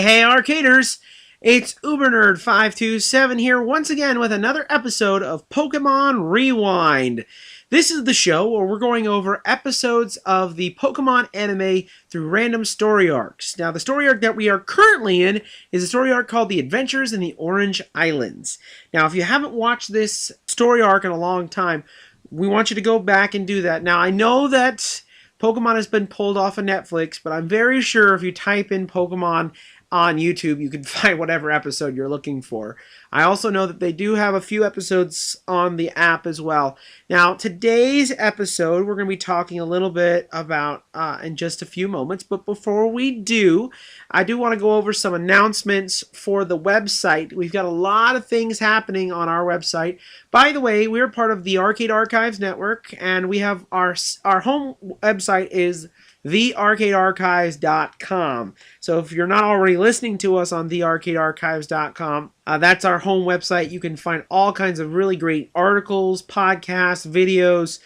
Hey, Arcaders! It's Ubernerd527 here once again with another episode of Pokémon Rewind. This is the show where we're going over episodes of the Pokémon Anime through random story arcs. Now, the story arc that we are currently in is a story arc called The Adventures in the Orange Islands. Now, if you haven't watched this story arc in a long time, we want you to go back and do that. Now, I know that Pokemon has been pulled off of Netflix, but I'm very sure if you type in Pokemon on YouTube, you can find whatever episode you're looking for. I also know that they do have a few episodes on the app as well. Now, today's episode, we're going to be talking a little bit about in just a few moments. But before we do, I do want to go over some announcements for the website. We've got a lot of things happening on our website. By the way, we're part of the Arcade Archives Network, and we have our home website is thearcadearchives.com. So if you're not already listening to us on thearcadearchives.com, that's our home website. You can find all kinds of really great articles, podcasts, videos,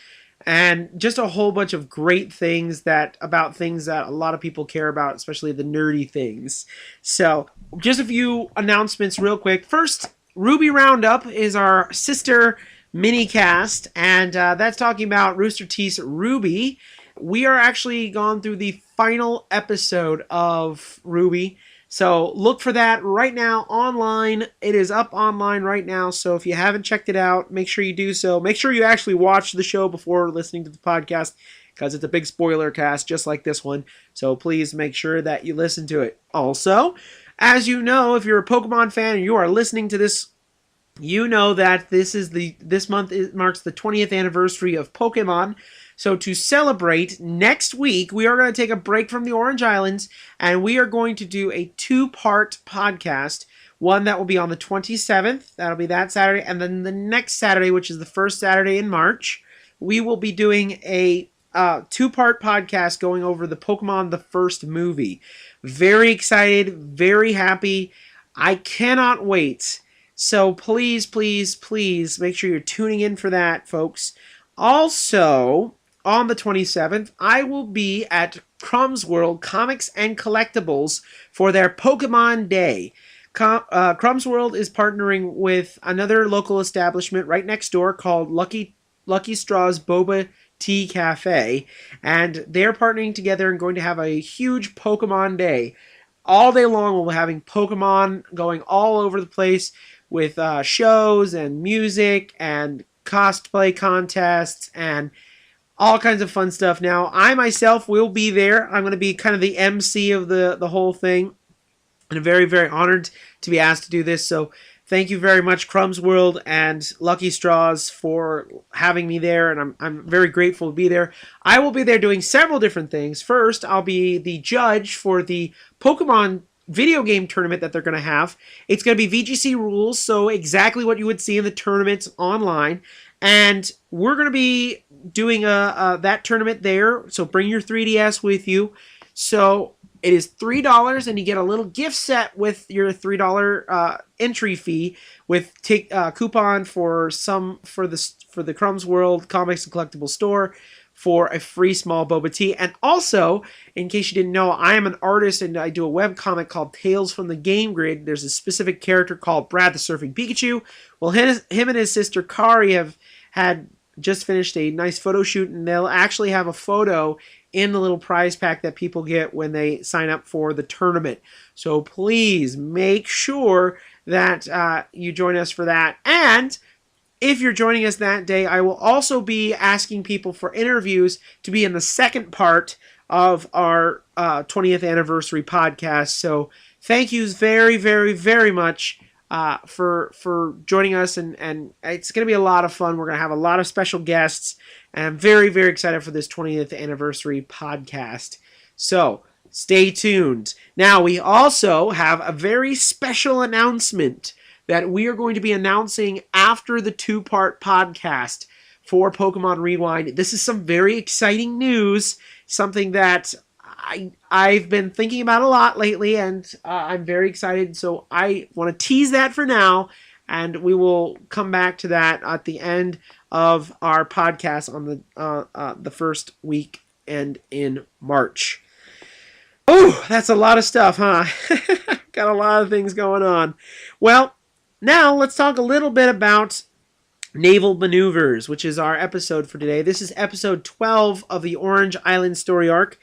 and just a whole bunch of great things about things that a lot of people care about, especially the nerdy things. So just a few announcements real quick. First, Ruby Roundup is our sister MiniCast, and that's talking about Rooster Teeth's Ruby. We are actually gone through the final episode of Ruby, so look for that right now online. It is up online right now, so if you haven't checked it out, make sure you do so. Make sure you actually watch the show before listening to the podcast, because it's a big spoiler cast just like this one, so please make sure that you listen to it. Also, as you know, if you're a Pokemon fan and you are listening to this, you know that this month marks the 20th anniversary of Pokemon. So to celebrate, next week, we are going to take a break from the Orange Islands, and we are going to do a two-part podcast. One that will be on the 27th, that'll be that Saturday, and then the next Saturday, which is the first Saturday in March, we will be doing a two-part podcast going over the Pokemon the First movie. Very excited, very happy. I cannot wait. So please, please, please make sure you're tuning in for that, folks. Also, on the 27th, I will be at Krum's World Comics and Collectibles for their Pokemon Day. Krum's World is partnering with another local establishment right next door called Lucky Straw's Boba Tea Cafe, and they're partnering together and going to have a huge Pokemon Day. All day long, we'll be having Pokemon going all over the place with shows and music and cosplay contests and all kinds of fun stuff. Now, I myself will be there. I'm going to be kind of the MC of the whole thing. And I'm very, very honored to be asked to do this. So thank you very much, Krum's World and Lucky Straws, for having me there. And I'm very grateful to be there. I will be there doing several different things. First, I'll be the judge for the Pokemon video game tournament that they're going to have. It's going to be VGC rules, so exactly what you would see in the tournaments online. And we're going to be doing that tournament there, so bring your 3DS with you. So it is $3, and you get a little gift set with your $3 entry fee with coupon for the Krum's World Comics and Collectible store for a free small boba tea. And also, in case you didn't know, I am an artist and I do a webcomic called Tales from the Game Grid. There's a specific character called Brad the Surfing Pikachu. Well, him and his sister Kari have had just finished a nice photo shoot, and they'll actually have a photo in the little prize pack that people get when they sign up for the tournament. So please make sure that you join us for that. And if you're joining us that day, I will also be asking people for interviews to be in the second part of our 20th anniversary podcast. So thank you very, very, very much for joining us, and it's going to be a lot of fun. We're going to have a lot of special guests, and I'm very, very excited for this 20th anniversary podcast. So stay tuned. Now, we also have a very special announcement that we are going to be announcing after the two-part podcast for Pokemon Rewind. This is some very exciting news, something that I've been thinking about a lot lately, and I'm very excited, so I want to tease that for now, and we will come back to that at the end of our podcast on the first weekend in March. Oh, that's a lot of stuff, huh? Got a lot of things going on. Well, now let's talk a little bit about Naval Maneuvers, which is our episode for today. This is episode 12 of the Orange Island story arc.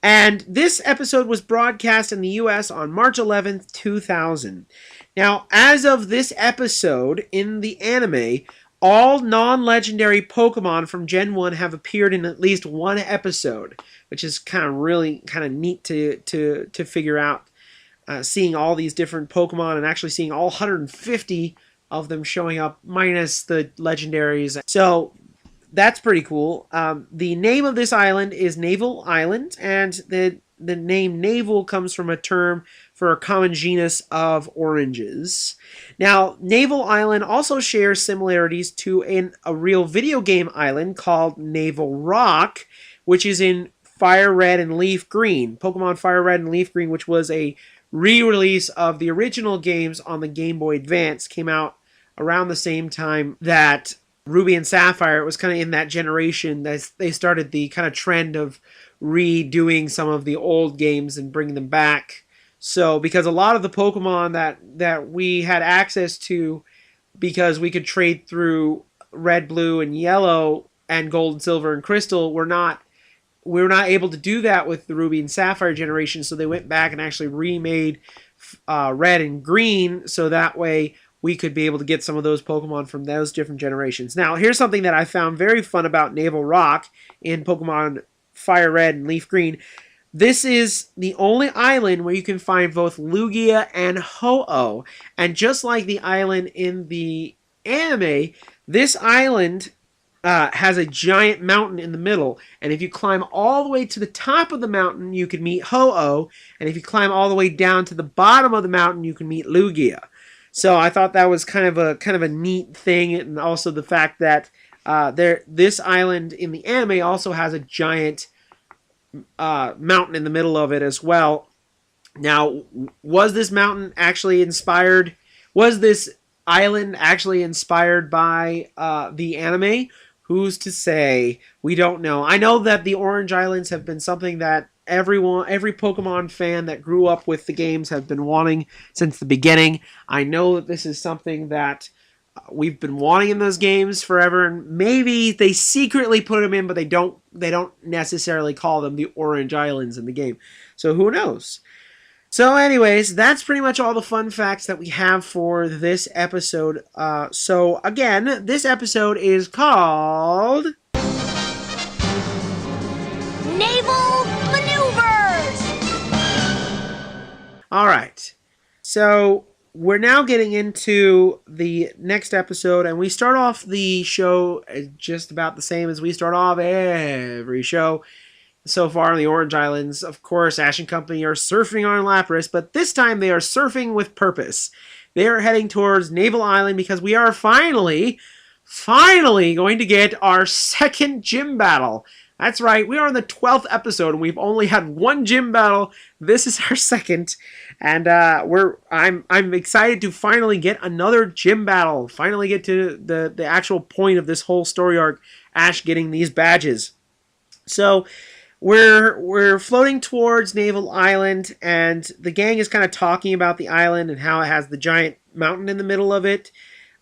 And this episode was broadcast in the US on March 11th, 2000. Now, as of this episode in the anime, all non-legendary Pokemon from Gen 1 have appeared in at least one episode, which is really neat to figure out. Seeing all these different Pokemon and actually seeing all 150 of them showing up, minus the legendaries. So that's pretty cool. The name of this island is Naval Island, and the name naval comes from a term for a common genus of oranges. Now, Naval Island also shares similarities to a real video game island called Naval Rock, which is in Fire Red and Leaf Green. Pokemon Fire Red and Leaf Green, which was a re-release of the original games on the Game Boy Advance, came out around the same time that Ruby and Sapphire. It was kind of in that generation that they started the kind of trend of redoing some of the old games and bringing them back. So because a lot of the Pokemon that we had access to, because we could trade through Red, Blue, and Yellow, and Gold, Silver, and Crystal, we were not able to do that with the Ruby and Sapphire generation. So they went back and actually remade Red and Green, so that way we could be able to get some of those Pokemon from those different generations. Now, here's something that I found very fun about Naval Rock in Pokemon Fire Red and Leaf Green. This is the only island where you can find both Lugia and Ho-Oh. And just like the island in the anime, this island has a giant mountain in the middle. And if you climb all the way to the top of the mountain, you can meet Ho-Oh. And if you climb all the way down to the bottom of the mountain, you can meet Lugia. So I thought that was kind of a neat thing, and also the fact that this island in the anime also has a giant mountain in the middle of it as well. Now, was this mountain actually inspired? Was this island actually inspired by the anime? Who's to say? We don't know. I know that the Orange Islands have been something that every Pokemon fan that grew up with the games have been wanting since the beginning. I know that this is something that we've been wanting in those games forever, and maybe they secretly put them in, but they don't necessarily call them the Orange Islands in the game. So who knows? So anyways, that's pretty much all the fun facts that we have for this episode. So again, this episode is called Naval Maneuvers! Alright, so we're now getting into the next episode, and we start off the show just about the same as we start off every show so far on the Orange Islands. Of course, Ash and Company are surfing on Lapras, but this time they are surfing with purpose. They are heading towards Naval Island because we are finally going to get our second gym battle. That's right, we are on the 12th episode, and we've only had one gym battle. This is our second, and I'm excited to finally get another gym battle. Finally get to the actual point of this whole story arc, Ash getting these badges. So we're floating towards Naval Island, and the gang is kind of talking about the island and how it has the giant mountain in the middle of it.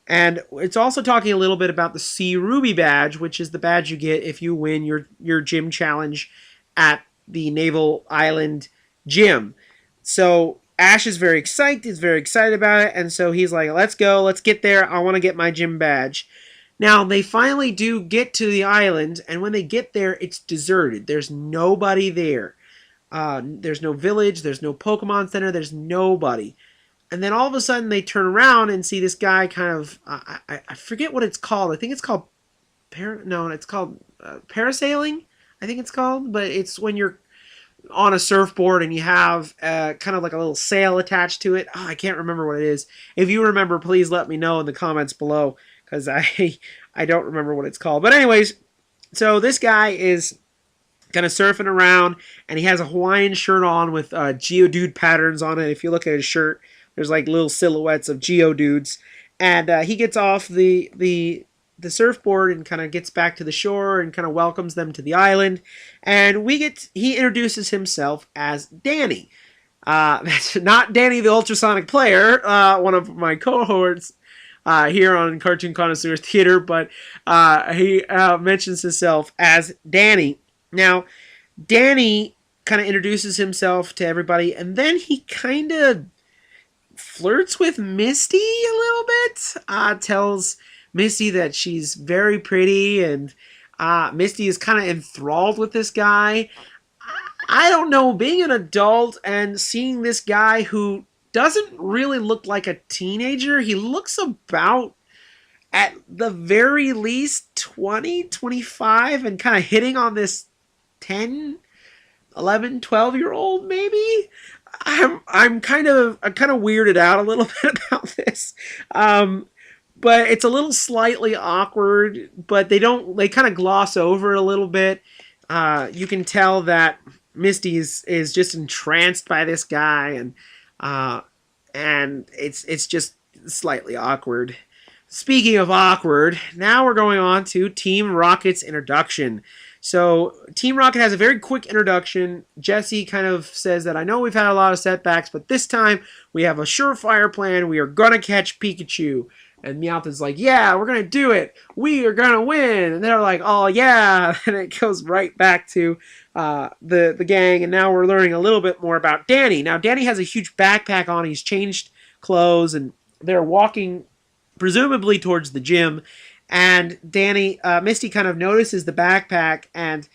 And it's also talking a little bit about the Sea Ruby badge, which is the badge you get if you win your gym challenge at the Naval Island gym. So Ash is very excited. He's very excited about it. And so he's like, let's go. Let's get there. I want to get my gym badge. Now, they finally do get to the island. And when they get there, it's deserted. There's nobody there. There's no village. There's no Pokemon Center. There's nobody. And then all of a sudden they turn around and see this guy kind of, I forget what it's called. I think it's called, it's called parasailing, I think it's called. But it's when you're on a surfboard and you have kind of like a little sail attached to it. I can't remember what it is. If you remember, please let me know in the comments below, because I don't remember what it's called. But anyways, so this guy is kind of surfing around, and he has a Hawaiian shirt on with Geodude patterns on it. If you look at his shirt, there's like little silhouettes of Geodudes. And he gets off the the surfboard and kind of gets back to the shore and kind of welcomes them to the island. And he introduces himself as Danny. That's not Danny the Ultrasonic Player, one of my cohorts here on Cartoon Connoisseur Theater, but he mentions himself as Danny. Now, Danny kind of introduces himself to everybody, and then he kind of flirts with Misty a little bit. Tells Misty that she's very pretty, and Misty is kind of enthralled with this guy. I don't know, being an adult and seeing this guy who doesn't really look like a teenager, he looks about, at the very least, 20, 25, and kind of hitting on this 10, 11, 12-year-old maybe. I'm kind of weirded out a little bit about this. But it's a little slightly awkward, but they kind of gloss over it a little bit. You can tell that Misty is just entranced by this guy, and it's just slightly awkward. Speaking of awkward, now we're going on to Team Rocket's introduction. So Team Rocket has a very quick introduction. Jesse kind of says that I know we've had a lot of setbacks, but this time we have a surefire plan. We are gonna catch Pikachu. And Meowth is like, yeah, we're going to do it. We are going to win. And they're like, oh, yeah. And it goes right back to the gang. And now we're learning a little bit more about Danny. Now, Danny has a huge backpack on. He's changed clothes. And they're walking presumably towards the gym. And Misty kind of notices the backpack and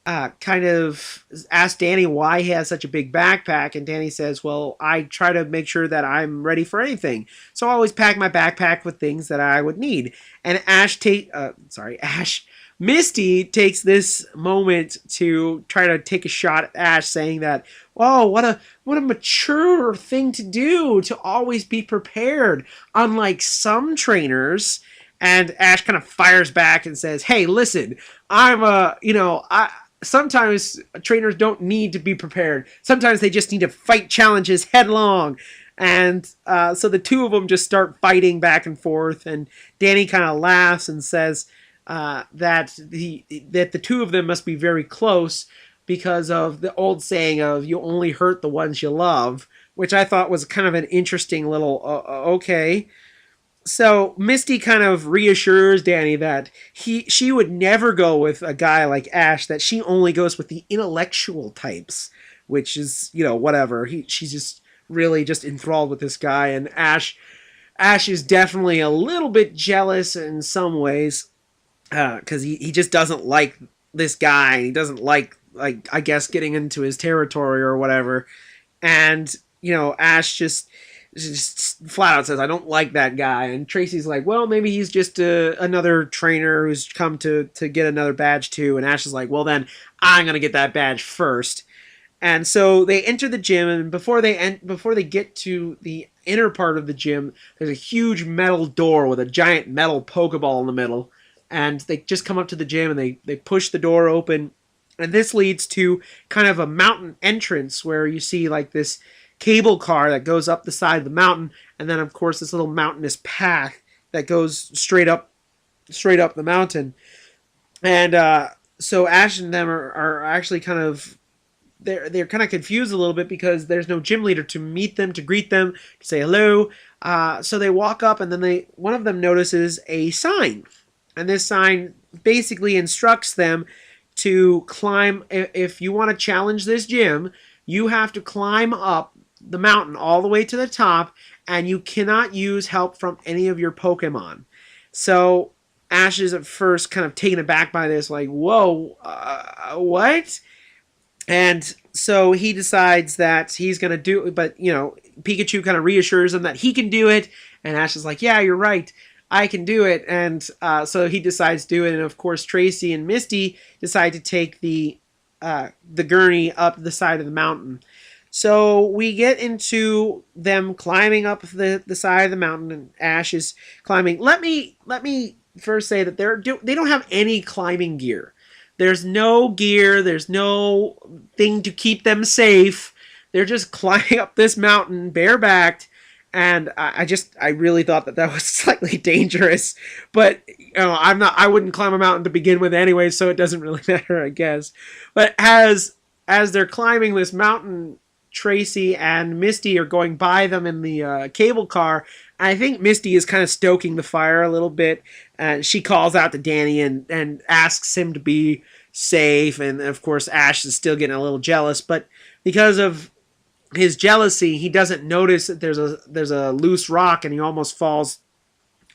kind of asks Danny why he has such a big backpack, and Danny says, well, I try to make sure that I'm ready for anything, so I always pack my backpack with things that I would need. And Misty takes this moment to try to take a shot at Ash, saying that, oh, what a mature thing to do, to always be prepared, unlike some trainers. And Ash kind of fires back and says, hey, listen, sometimes trainers don't need to be prepared. Sometimes they just need to fight challenges headlong. And so the two of them just start fighting back and forth. And Danny kind of laughs and says that the two of them must be very close because of the old saying of you only hurt the ones you love, which I thought was kind of an interesting little okay. So Misty kind of reassures Danny that she would never go with a guy like Ash, that she only goes with the intellectual types, which is, whatever. She's just really just enthralled with this guy, and Ash is definitely a little bit jealous in some ways, because he just doesn't like this guy. He doesn't like I guess, getting into his territory or whatever. And, Ash just flat out says, I don't like that guy. And Tracy's like, well, maybe he's just another trainer who's come to get another badge too. And Ash is like, well, then I'm going to get that badge first. And so they enter the gym, and before they get to the inner part of the gym, there's a huge metal door with a giant metal Pokeball in the middle. And they just come up to the gym, and they push the door open. And this leads to kind of a mountain entrance where you see like this cable car that goes up the side of the mountain, and then of course this little mountainous path that goes straight up the mountain. And so Ash and them are actually kind of they're kind of confused a little bit because there's no gym leader to meet them, to greet them, to say hello. So they walk up, and then one of them notices a sign, and this sign basically instructs them to climb. If you want to challenge this gym, you have to climb up the mountain all the way to the top, and you cannot use help from any of your Pokemon. So Ash is at first kind of taken aback by this, like, whoa, what? And so he decides that he's going to do it, but, Pikachu kind of reassures him that he can do it, and Ash is like, yeah, you're right, I can do it. And so he decides to do it, and of course Tracy and Misty decide to take the gurney up the side of the mountain. So we get into them climbing up the side of the mountain, and Ash is climbing. Let me first say that they don't have any climbing gear. There's no gear. There's no thing to keep them safe. They're just climbing up this mountain barebacked, And I really thought that was slightly dangerous, but I wouldn't climb a mountain to begin with anyway, so it doesn't really matter, I guess. But as they're climbing this mountain, Tracy and Misty are going by them in the cable car. I think Misty is kind of stoking the fire a little bit, and she calls out to Danny and asks him to be safe, and of course Ash is still getting a little jealous, but because of his jealousy, he doesn't notice that there's a loose rock, and he almost falls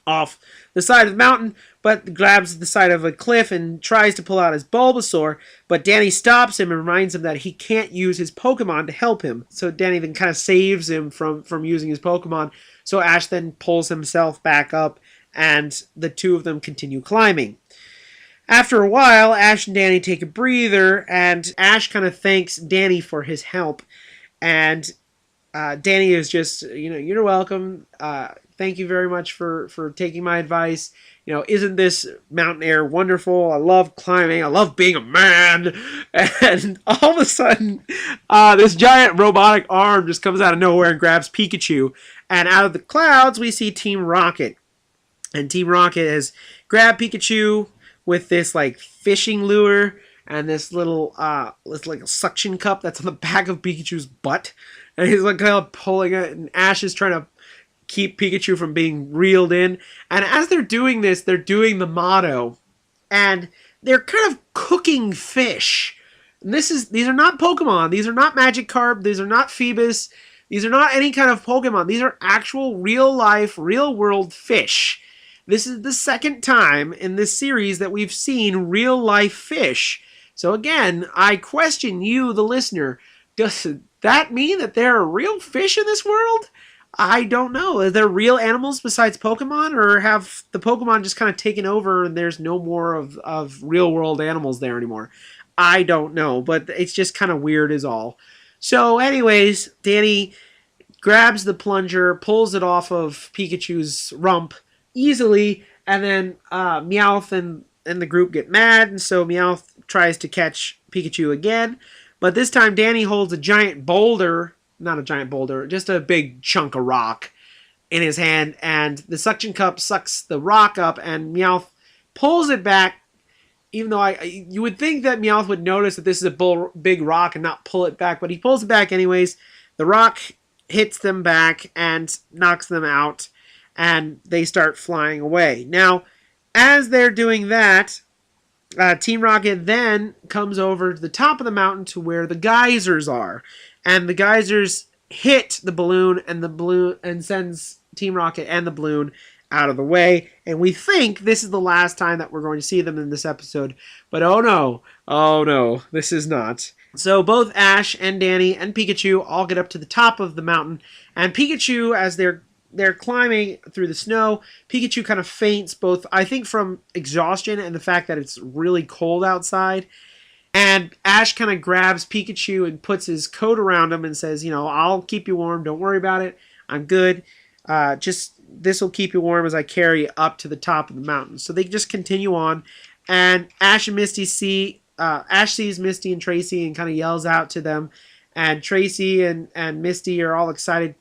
off the side of the mountain, but grabs the side of a cliff and tries to pull out his Bulbasaur, but Danny stops him and reminds him that he can't use his Pokemon to help him. So Danny then kind of saves him from using his Pokemon. So Ash then pulls himself back up, and the two of them continue climbing. After a while, Ash and Danny take a breather, and Ash kind of thanks Danny for his help. And Danny is just, you're welcome. Thank you very much for taking my advice. Isn't this mountain air wonderful? I love climbing. I love being a man. And all of a sudden, this giant robotic arm just comes out of nowhere and grabs Pikachu. And out of the clouds, we see Team Rocket. And Team Rocket has grabbed Pikachu with this fishing lure and this little this a suction cup that's on the back of Pikachu's butt, and he's kind of pulling it, and Ash is trying to keep Pikachu from being reeled in. And as they're doing this, they're doing the motto, and they're kind of cooking fish. And these are not Pokemon, these are not Magikarp, these are not Phoebus, these are not any kind of Pokemon. These are actual real life, real world fish. This is the second time in this series that we've seen real life fish. So again, I question you, the listener. Does that mean that there are real fish in this world? I don't know. Are there real animals besides Pokemon, or have the Pokemon just kind of taken over and there's no more of real world animals there anymore? I don't know, but it's just kind of weird is all. So anyways, Danny grabs the plunger, pulls it off of Pikachu's rump easily, and then Meowth and the group get mad, and so Meowth tries to catch Pikachu again, but this time Danny holds a giant boulder, not a giant boulder, just a big chunk of rock in his hand, and the suction cup sucks the rock up, and Meowth pulls it back, even though you would think that Meowth would notice that this is a big rock and not pull it back, but he pulls it back anyways. The rock hits them back and knocks them out, and they start flying away. Now, as they're doing that, Team Rocket then comes over to the top of the mountain to where the geysers are, and the geysers hit the balloon, and sends Team Rocket and the balloon out of the way, and we think this is the last time that we're going to see them in this episode, but oh no, this is not. So both Ash and Danny and Pikachu all get up to the top of the mountain, and Pikachu, as they're climbing through the snow, Pikachu kind of faints, both I think from exhaustion and the fact that it's really cold outside. And Ash kind of grabs Pikachu and puts his coat around him and says, I'll keep you warm, don't worry about it, I'm good. This will keep you warm as I carry you up to the top of the mountain. So they just continue on, and Ash sees Misty and Tracy and kind of yells out to them, and Tracy and Misty are all excited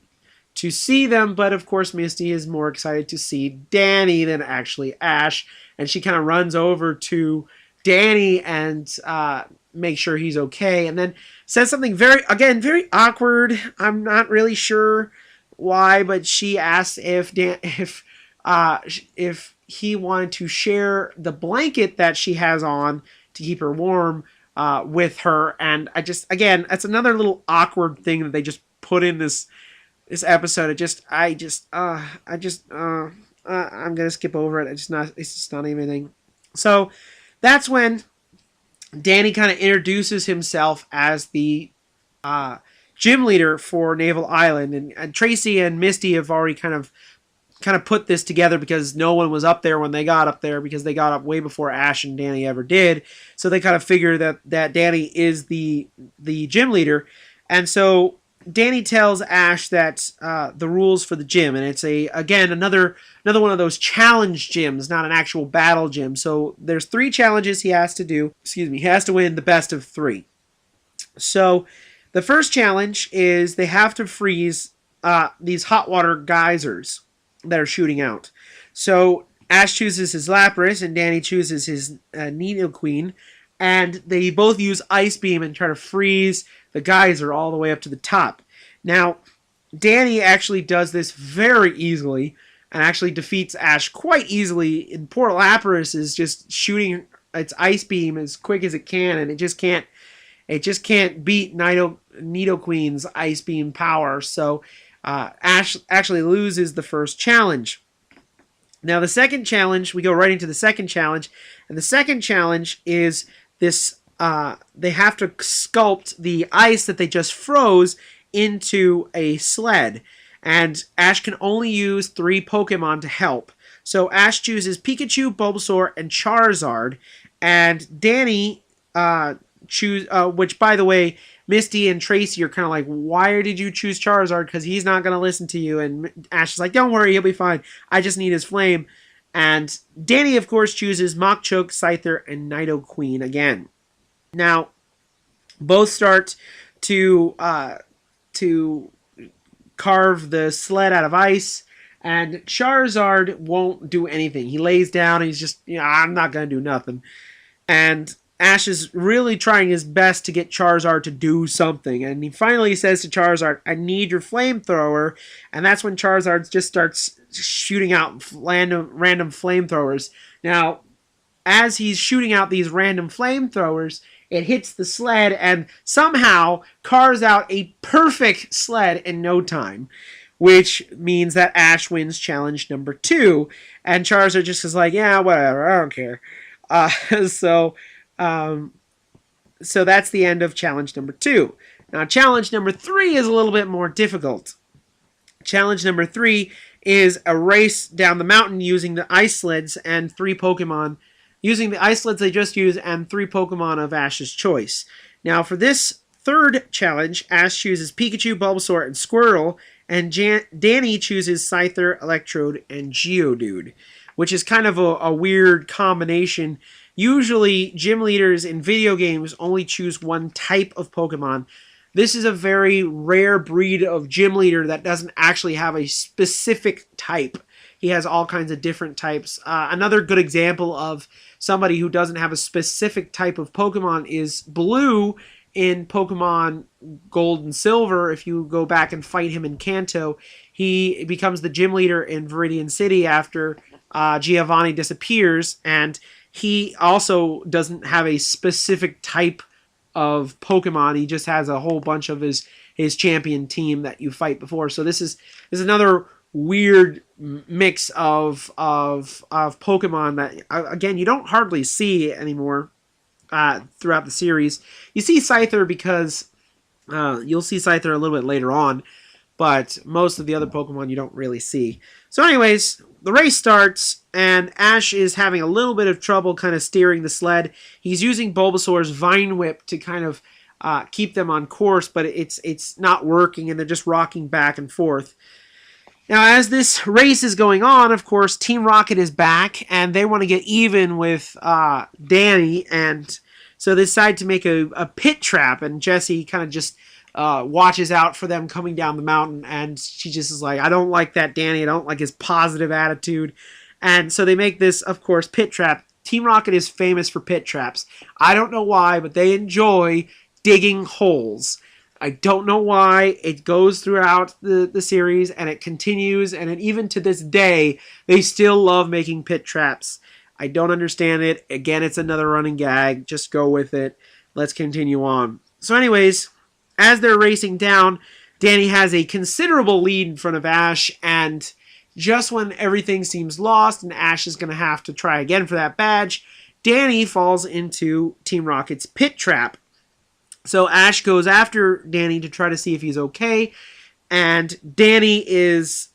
to see them, but of course Misty is more excited to see Danny than actually Ash, and she kind of runs over to Danny and make sure he's okay, and then says something very awkward. I'm not really sure why, but she asks if he wanted to share the blanket that she has on to keep her warm with her, and that's another little awkward thing that they just put in this episode. I'm gonna skip over it. It's just not anything. So that's when Danny kind of introduces himself as the gym leader for Naval Island, and Tracy and Misty have already kind of put this together because no one was up there when they got up there, because they got up way before Ash and Danny ever did. So they kind of figure that Danny is the gym leader, and so Danny tells Ash that the rules for the gym, and it's another one of those challenge gyms, not an actual battle gym. So there's 3 challenges he has to do. He has to win the best of 3. So the first challenge is they have to freeze hot water geysers that are shooting out. So Ash chooses his Lapras and Danny chooses his Nidoqueen, and they both use Ice Beam and try to freeze the geyser all the way up to the top. Now, Danny actually does this very easily and actually defeats Ash quite easily. And poor Lapras is just shooting its Ice Beam as quick as it can, and it just can't beat Nidoqueen's Ice Beam power. So Ash actually loses the first challenge. Now the second challenge, we go right into the second challenge, and the second challenge is this. They have to sculpt the ice that they just froze into a sled, and Ash can only use 3 Pokemon to help. So Ash chooses Pikachu, Bulbasaur, and Charizard, and Danny which, by the way, Misty and Tracy are kind of like, why did you choose Charizard? Because he's not going to listen to you. And Ash is like, don't worry, he'll be fine. I just need his flame. And Danny, of course, chooses Machop, Scyther, and Nidoqueen again. Now, both start to carve the sled out of ice, and Charizard won't do anything. He lays down, and he's just, I'm not going to do nothing. And Ash is really trying his best to get Charizard to do something, and he finally says to Charizard, I need your flamethrower, and that's when Charizard just starts shooting out random flamethrowers. Now, as he's shooting out these random flamethrowers, it hits the sled and somehow carves out a perfect sled in no time, which means that Ash wins challenge number 2, and Charizard just is like, yeah, whatever, I don't care. So that's the end of challenge number 2. Now, challenge number 3 is a little bit more difficult. Challenge number 3 is a race down the mountain using the ice sleds and 3 Pokemon. Using the ice sleds they just used and 3 Pokemon of Ash's choice. Now, for this third challenge, Ash chooses Pikachu, Bulbasaur, and Squirtle, and Danny chooses Scyther, Electrode, and Geodude, which is kind of a weird combination. Usually, gym leaders in video games only choose one type of Pokemon. This is a very rare breed of gym leader that doesn't actually have a specific type. He has all kinds of different types. Another good example of somebody who doesn't have a specific type of Pokemon is Blue in Pokemon Gold and Silver. If you go back and fight him in Kanto, he becomes the gym leader in Viridian City after Giovanni disappears, and he also doesn't have a specific type of Pokemon. He just has a whole bunch of his champion team that you fight before. So this is another weird mix of Pokemon that, again, you don't hardly see anymore throughout the series. You see Scyther because you'll see Scyther a little bit later on, but most of the other Pokemon you don't really see. So anyways, the race starts, and Ash is having a little bit of trouble kind of steering the sled. He's using Bulbasaur's Vine Whip to kind of keep them on course, but it's not working, and they're just rocking back and forth. Now, as this race is going on, of course, Team Rocket is back, and they want to get even with Danny, and so they decide to make a pit trap, and Jessie kind of just watches out for them coming down the mountain, and she just is like, I don't like that Danny, I don't like his positive attitude, and so they make this, of course, pit trap. Team Rocket is famous for pit traps. I don't know why, but they enjoy digging holes. I don't know why. It goes throughout the series, and it continues, and even to this day, they still love making pit traps. I don't understand it. Again, it's another running gag. Just go with it. Let's continue on. So anyways, as they're racing down, Danny has a considerable lead in front of Ash, and just when everything seems lost and Ash is going to have to try again for that badge, Danny falls into Team Rocket's pit trap. So Ash goes after Danny to try to see if he's okay, and Danny is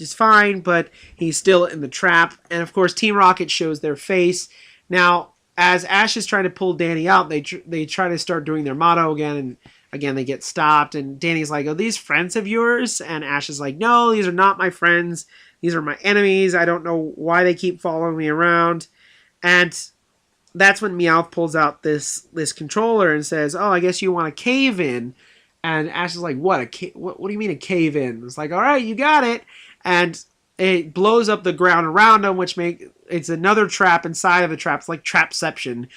fine, but he's still in the trap. And of course, Team Rocket shows their face. Now, as Ash is trying to pull Danny out, they try to start doing their motto again, and again they get stopped. And Danny's like, "Are these friends of yours?" And Ash is like, "No, these are not my friends. These are my enemies. I don't know why they keep following me around." And that's when Meowth pulls out this controller and says, "Oh, I guess you want to cave in." And Ash is like, what do you mean a cave in? It's like, all right, you got it. And it blows up the ground around them, which it's another trap inside of a trap. It's like Trapception.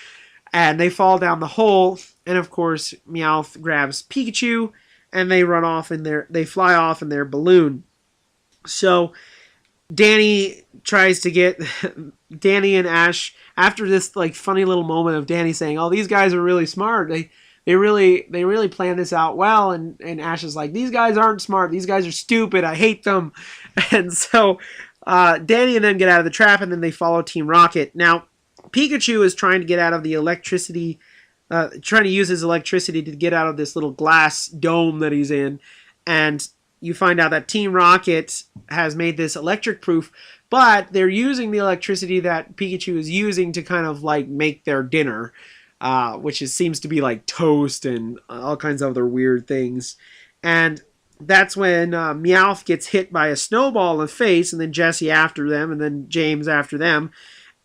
And they fall down the hole, and of course Meowth grabs Pikachu, and they fly off in their balloon. So Danny tries to get Danny and Ash, after this like funny little moment of Danny saying, "Oh, these guys are really smart. They really planned this out well," and Ash is like, "These guys aren't smart. These guys are stupid. I hate them." And so Danny and them get out of the trap, and then they follow Team Rocket. Now Pikachu is trying to get out of the electricity, trying to use his electricity to get out of this little glass dome that he's in, and you find out that Team Rocket has made this electric proof, but they're using the electricity that Pikachu is using to kind of like make their dinner, which seems to be like toast and all kinds of other weird things. And that's when Meowth gets hit by a snowball in the face, and then Jessie after them, and then James after them.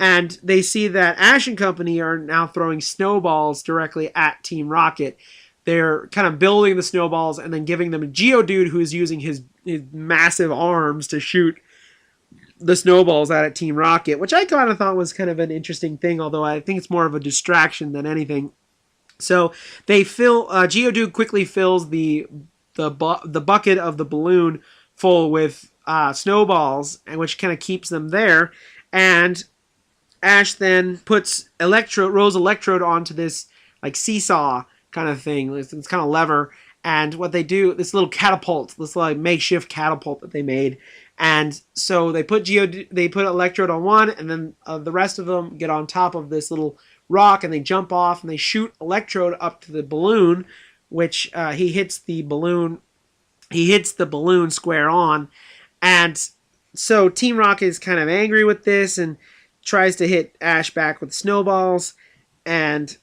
And they see that Ash and company are now throwing snowballs directly at Team Rocket. They're kind of building the snowballs and then giving them a Geodude who is using his massive arms to shoot the snowballs at Team Rocket, which I kind of thought was kind of an interesting thing, although I think it's more of a distraction than anything. So Geodude quickly fills the bucket of the balloon full with snowballs, and which kind of keeps them there. And Ash then puts Rose Electrode onto this like seesaw kind of thing. It's kind of lever, and what they do, this little catapult, this like makeshift catapult that they made. And so they put Electrode on one, and then the rest of them get on top of this little rock, and they jump off, and they shoot Electrode up to the balloon, which he hits the balloon square on. And so Team Rocket is kind of angry with this and tries to hit Ash back with snowballs, and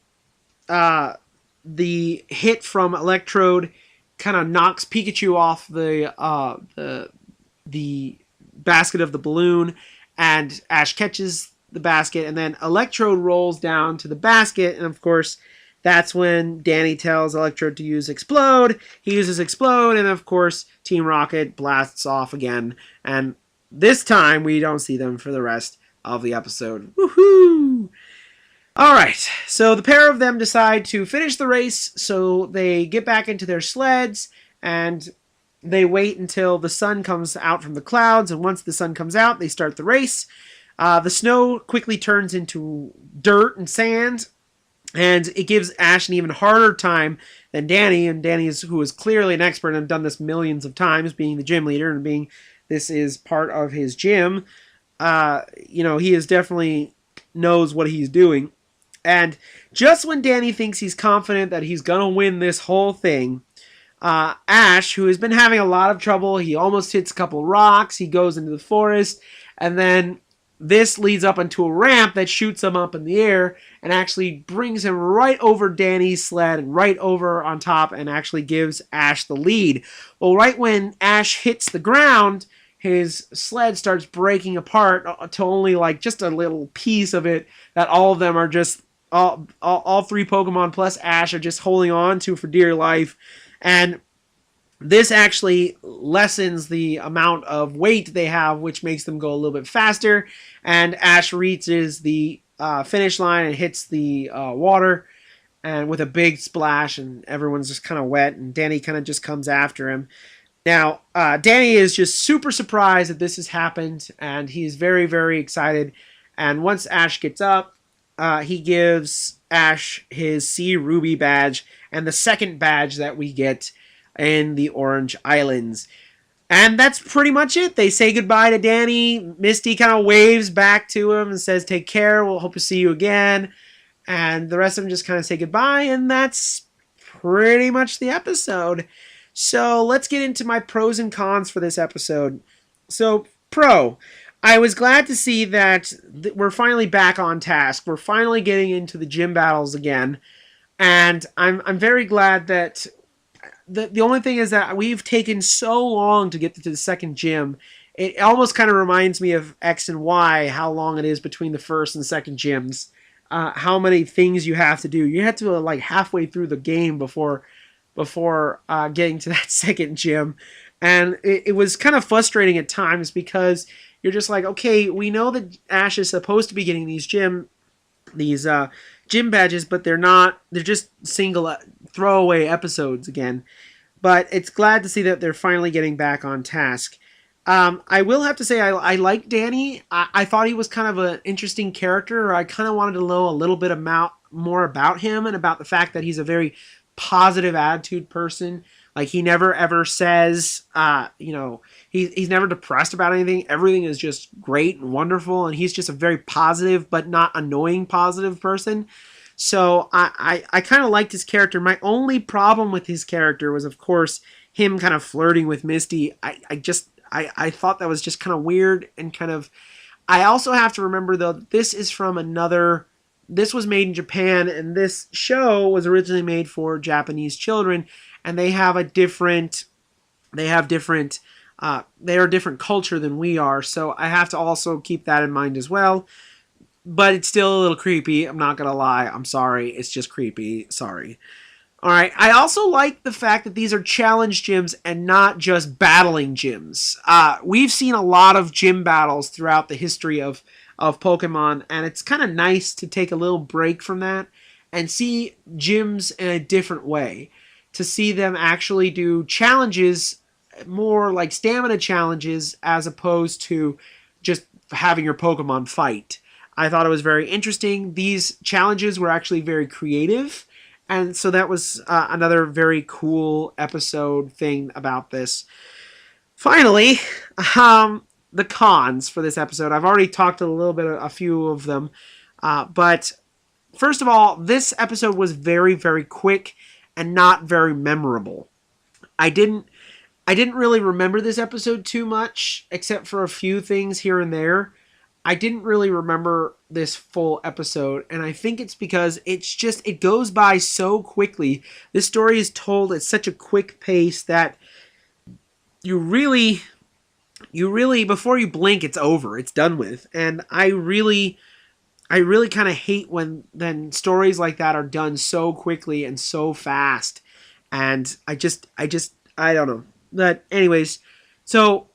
the hit from Electrode kind of knocks Pikachu off the basket of the balloon, and Ash catches the basket, and then Electrode rolls down to the basket, and of course that's when Danny tells Electrode to use Explode. He uses Explode, and of course Team Rocket blasts off again, and this time we don't see them for the rest of the episode. Woohoo! Alright, so the pair of them decide to finish the race, so they get back into their sleds, and they wait until the sun comes out from the clouds, and once the sun comes out, they start the race. The snow quickly turns into dirt and sand, and it gives Ash an even harder time than Danny, and Danny who is clearly an expert and done this millions of times, being the gym leader, and this is part of his gym. He is definitely knows what he's doing. And just when Danny thinks he's confident that he's going to win this whole thing, Ash, who has been having a lot of trouble, he almost hits a couple rocks, he goes into the forest, and then this leads up into a ramp that shoots him up in the air and actually brings him right over Danny's sled and right over on top, and actually gives Ash the lead. Well, right when Ash hits the ground, his sled starts breaking apart to only like just a little piece of it that all of them are just all three Pokemon plus Ash are just holding on to for dear life. And this actually lessens the amount of weight they have, which makes them go a little bit faster. And Ash reaches the finish line and hits the water, and with a big splash, and everyone's just kind of wet, and Danny kind of just comes after him. Now, Danny is just super surprised that this has happened, and he's very, very excited. And once Ash gets up, he gives Ash his Sea Ruby badge, and the second badge that we get in the Orange Islands. And that's pretty much it. They say goodbye to Danny. Misty kind of waves back to him and says, "Take care, we'll hope to see you again." And the rest of them just kind of say goodbye, and that's pretty much the episode. So let's get into my pros and cons for this episode. So, pro. I was glad to see that we're finally back on task. We're finally getting into the gym battles again. And I'm very glad that the only thing is that we've taken so long to get to the second gym. It almost kind of reminds me of X and Y, how long it is between the first and second gyms. How many things you have to do. You have to like halfway through the game before before getting to that second gym. And it was kind of frustrating at times because you're just like, okay, we know that Ash is supposed to be getting these gym badges, but they're not. They're just single throwaway episodes again. But it's glad to see that they're finally getting back on task. I will have to say I like Danny. I thought he was kind of an interesting character. I kind of wanted to know a little bit more about him and about the fact that he's a very positive attitude person. Like, he never ever says, he's never depressed about anything. Everything is just great and wonderful, and he's just a very positive but not annoying positive person. So I kind of liked his character. My only problem with his character was, of course, him kind of flirting with Misty. I thought that was just kind of weird and kind of... I also have to remember, though, this is from this was made in Japan, and this show was originally made for Japanese children, and they are a different culture than we are, so I have to also keep that in mind as well. But it's still a little creepy, I'm not gonna lie. I'm sorry, it's just creepy. Sorry. Alright, I also like the fact that these are challenge gyms and not just battling gyms. We've seen a lot of gym battles throughout the history of Pokemon, and it's kind of nice to take a little break from that and see gyms in a different way. To see them actually do challenges, more like stamina challenges, as opposed to just having your Pokemon fight. I thought it was very interesting. These challenges were actually very creative, and so that was another very cool episode thing about this. Finally, the cons for this episode. I've already talked a few of them, but first of all, this episode was very, very quick and not very memorable. I didn't really remember this episode too much, except for a few things here and there. I didn't really remember this full episode, and I think it's because it goes by so quickly. This story is told at such a quick pace that you really, before you blink, it's over. It's done with. And I really kind of hate when then stories like that are done so quickly and so fast. And I don't know. But anyways, so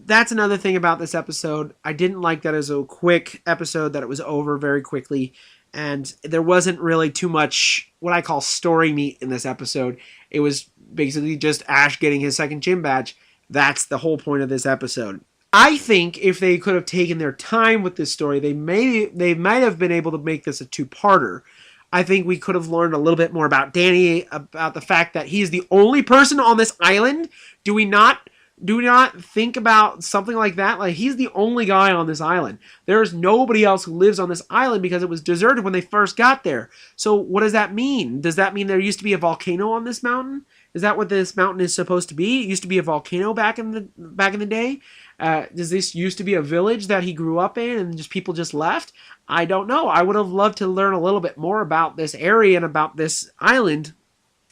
that's another thing about this episode. I didn't like that it was a quick episode, that it was over very quickly, and there wasn't really too much what I call story meat in this episode. It was basically just Ash getting his second gym badge. That's the whole point of this episode. I think if they could have taken their time with this story, they might have been able to make this a two-parter. I think we could have learned a little bit more about Danny, about the fact that he's the only person on this island. Do we not think about something like that? Like, he's the only guy on this island. There's nobody else who lives on this island because it was deserted when they first got there. So what does that mean? Does that mean there used to be a volcano on this mountain? Is that what this mountain is supposed to be? It used to be a volcano back in the day. Does this used to be a village that he grew up in and just people just left? I don't know. I would have loved to learn a little bit more about this area and about this island.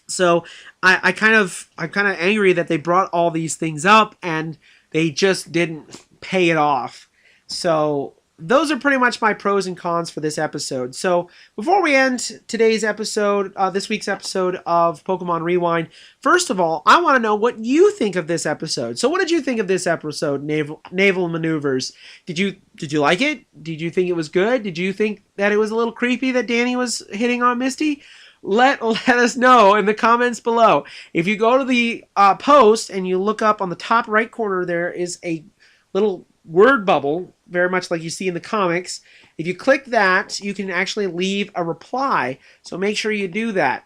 So I'm kind of angry that they brought all these things up and they just didn't pay it off. So those are pretty much my pros and cons for this episode. So before we end today's episode, this week's episode of Pokemon Rewind, first of all, I want to know what you think of this episode. So what did you think of this episode, Naval Maneuvers? Did you like it? Did you think it was good? Did you think that it was a little creepy that Danny was hitting on Misty? Let us know in the comments below. If you go to the post and you look up on the top right corner, there is a little word bubble, very much like you see in the comics. If you click that, you can actually leave a reply. So make sure you do that.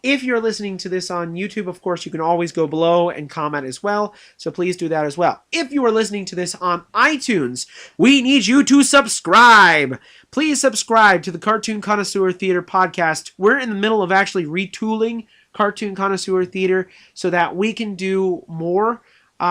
If you're listening to this on YouTube, of course, you can always go below and comment as well. So please do that as well. If you are listening to this on iTunes, we need you to subscribe. Please subscribe to the Cartoon Connoisseur Theater Podcast. We're in the middle of actually retooling Cartoon Connoisseur Theater so that we can do more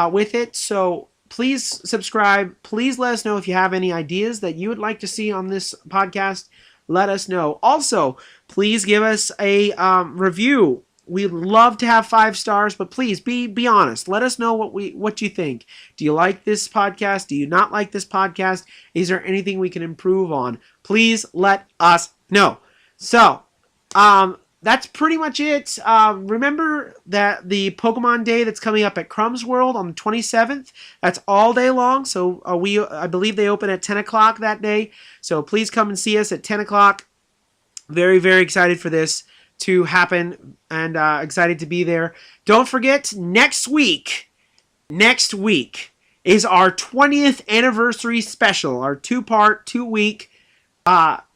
with it. So please subscribe. Please let us know if you have any ideas that you would like to see on this podcast. Let us know. Also, please give us a review. We'd love to have 5 stars, but please be honest. Let us know what you think. Do you like this podcast? Do you not like this podcast? Is there anything we can improve on? Please let us know. So, that's pretty much it. Remember that the Pokemon Day that's coming up at Krum's World on the 27th, that's all day long. So I believe they open at 10 o'clock that day. So please come and see us at 10 o'clock. Very, very excited for this to happen and excited to be there. Don't forget, next week is our 20th anniversary special, our 2-part, 2-week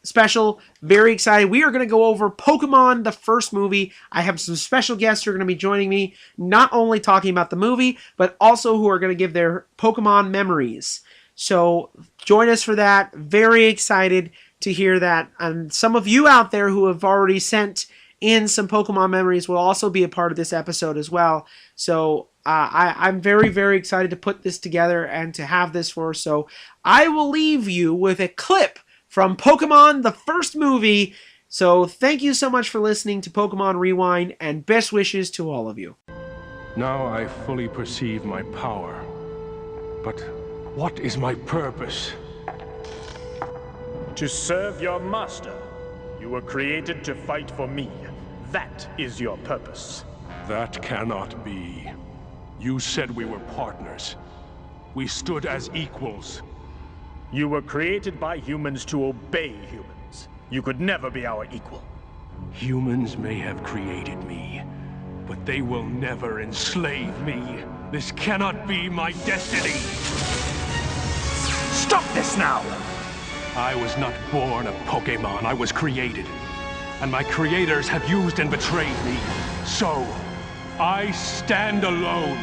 special. Very excited. We are going to go over Pokemon, the first movie. I have some special guests who are going to be joining me, not only talking about the movie, but also who are going to give their Pokemon memories. So join us for that. Very excited to hear that. And some of you out there who have already sent in some Pokemon memories will also be a part of this episode as well. So I'm very, very excited to put this together and to have this for. So I will leave you with a clip from Pokemon, the first movie. So thank you so much for listening to Pokemon Rewind, and best wishes to all of you. Now I fully perceive my power. But what is my purpose? To serve your master. You were created to fight for me. That is your purpose. That cannot be. You said we were partners. We stood as equals. You were created by humans to obey humans. You could never be our equal. Humans may have created me, but they will never enslave me. This cannot be my destiny. Stop this now! I was not born a Pokémon. I was created. And my creators have used and betrayed me. So, I stand alone.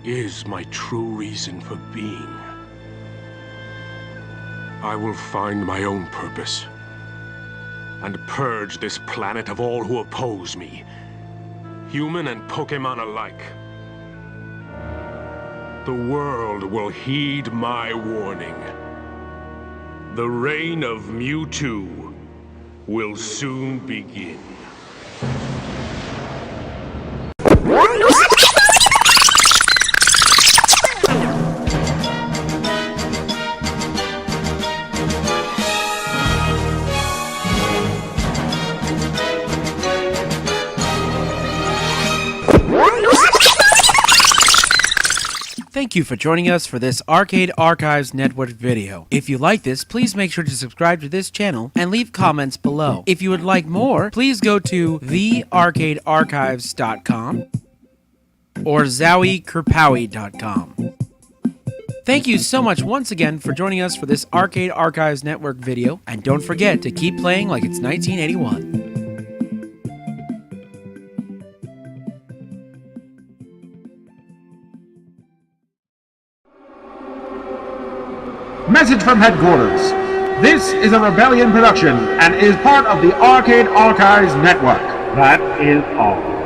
Is my true reason for being. I will find my own purpose and purge this planet of all who oppose me, human and Pokémon alike. The world will heed my warning. The reign of Mewtwo will soon begin. Thank you for joining us for this Arcade Archives Network video. If you like this, please make sure to subscribe to this channel and leave comments below. If you would like more, please go to thearcadearchives.com or zowie.kerpowie.com. Thank you so much once again for joining us for this Arcade Archives Network video, and don't forget to keep playing like it's 1981. Message from headquarters. This is a Rebellion production and is part of the Arcade Archives Network. That is all.